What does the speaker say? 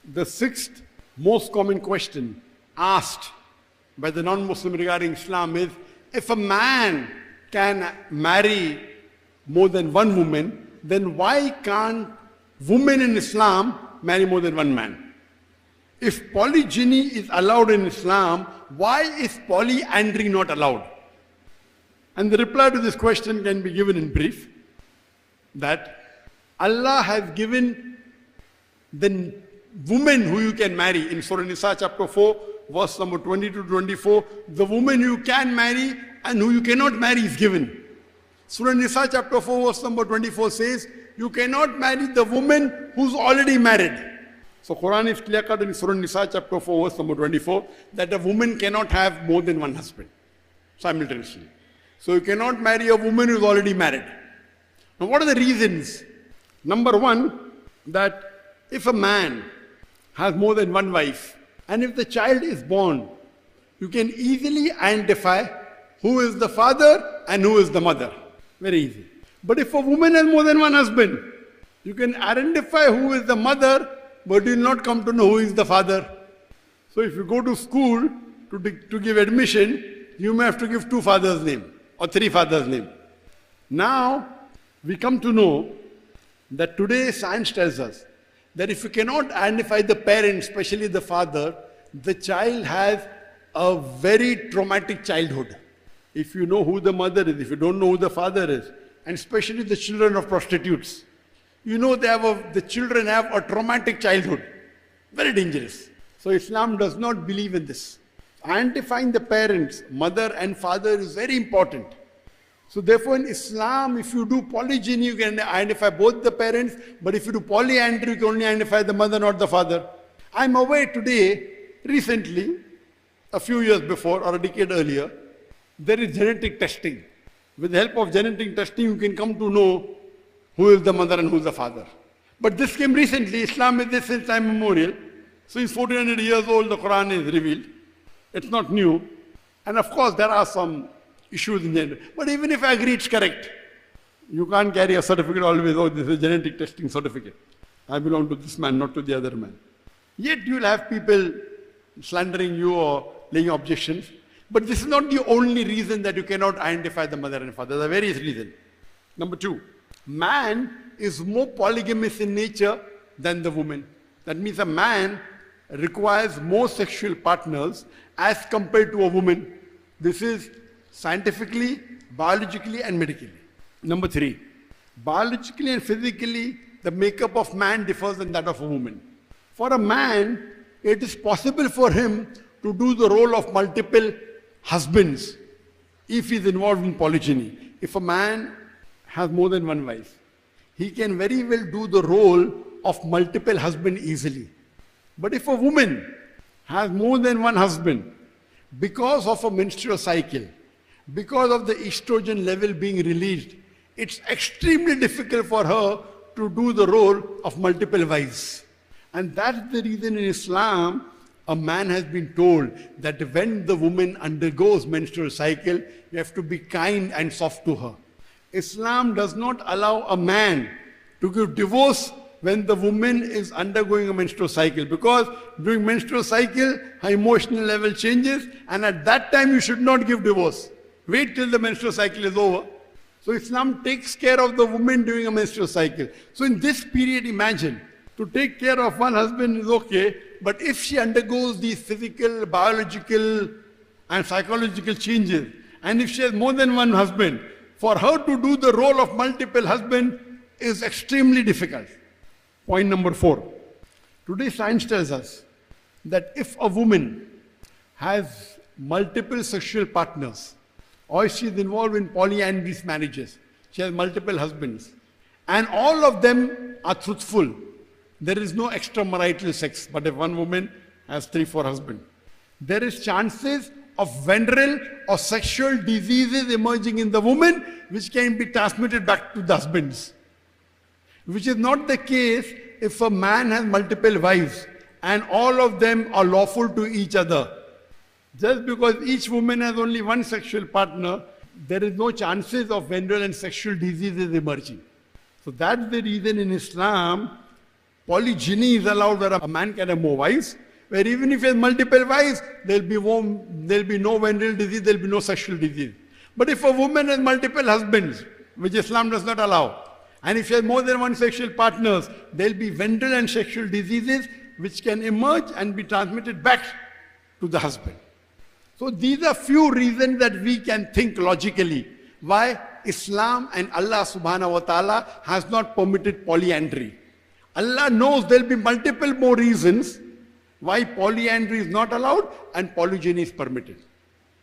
The sixth most common question asked by the non-Muslim regarding Islam is, if a man can marry more than one woman, then why can't women in Islam marry more than one man? If polygyny is allowed in Islam, why is polyandry not allowed? And the reply to this question can be given in brief, that Allah has given the woman who you can marry in Surah Nisa chapter 4, verse number 20 to 24, the woman you can marry and who you cannot marry is given. Surah Nisa chapter 4, verse number 24 says, you cannot marry the woman who's already married. So Quran is clear cut in Surah Nisa chapter 4, verse number 24, that a woman cannot have more than one husband simultaneously. So you cannot marry a woman who's already married. Now what are the reasons? Number one, that if a man has more than one wife, and if the child is born, you can easily identify who is the father and who is the mother. Very easy. But if a woman has more than one husband, you can identify who is the mother, but you will not come to know who is the father. So if you go to school to give admission, you may have to give two fathers' names or three fathers' names. Now, we come to know that today science tells us that if you cannot identify the parent, especially the father, the child has a very traumatic childhood. If you know who the mother is, if you don't know who the father is, and especially the children of prostitutes, you know the children have a traumatic childhood. Very dangerous. So Islam does not believe in this. Identifying the parents, mother and father, is very important. So therefore in Islam, if you do polygyny, you can identify both the parents, but if you do polyandry, you can only identify the mother, not the father. I'm aware today, recently, a few years before or a decade earlier, there is genetic testing. With the help of genetic testing, you can come to know who is the mother and who is the father. But this came recently. Islam is this since time immemorial. Since 1400 years old, the Quran is revealed. It's not new. And of course, there are some issues in gender. But even if I agree it's correct, you can't carry a certificate always, oh, this is a genetic testing certificate. I belong to this man, not to the other man. Yet you will have people slandering you or laying objections. But this is not the only reason that you cannot identify the mother and father. There are various reasons. Number two, man is more polygamous in nature than the woman. That means a man requires more sexual partners as compared to a woman. This is scientifically, biologically and medically. Number three, biologically and physically, the makeup of man differs than that of a woman. For a man, it is possible for him to do the role of multiple husbands if he is involved in polygyny. If a man has more than one wife, he can very well do the role of multiple husbands easily. But if a woman has more than one husband, because of a menstrual cycle, because of the estrogen level being released, it's extremely difficult for her to do the role of multiple wives. And that's the reason in Islam, a man has been told that when the woman undergoes menstrual cycle, you have to be kind and soft to her. Islam does not allow a man to give divorce when the woman is undergoing a menstrual cycle, because during menstrual cycle, her emotional level changes, and at that time you should not give divorce. Wait till the menstrual cycle is over. So Islam takes care of the woman during a menstrual cycle. So in this period, imagine, to take care of one husband is okay, but if she undergoes these physical, biological and psychological changes, and if she has more than one husband, for her to do the role of multiple husband is extremely difficult. Point number 4. Today science tells us that if a woman has multiple sexual partners, or she is involved in polyandrous marriages, she has multiple husbands, and all of them are truthful, there is no extramarital sex. But if one woman has 3-4 husbands, there is chances of venereal or sexual diseases emerging in the woman, which can be transmitted back to the husbands. Which is not the case if a man has multiple wives and all of them are lawful to each other. Just because each woman has only one sexual partner, there is no chances of venereal and sexual diseases emerging. So that's the reason in Islam, Polygyny is allowed where a man can have more wives, where even if he has multiple wives, there'll be no venereal disease, there'll be no sexual disease. But if a woman has multiple husbands, which Islam does not allow, and if she has more than one sexual partners, there'll be venereal and sexual diseases which can emerge and be transmitted back to the husband. So these are few reasons that we can think logically why Islam and Allah subhanahu wa ta'ala has not permitted polyandry. Allah knows there'll be multiple more reasons why polyandry is not allowed and polygyny is permitted.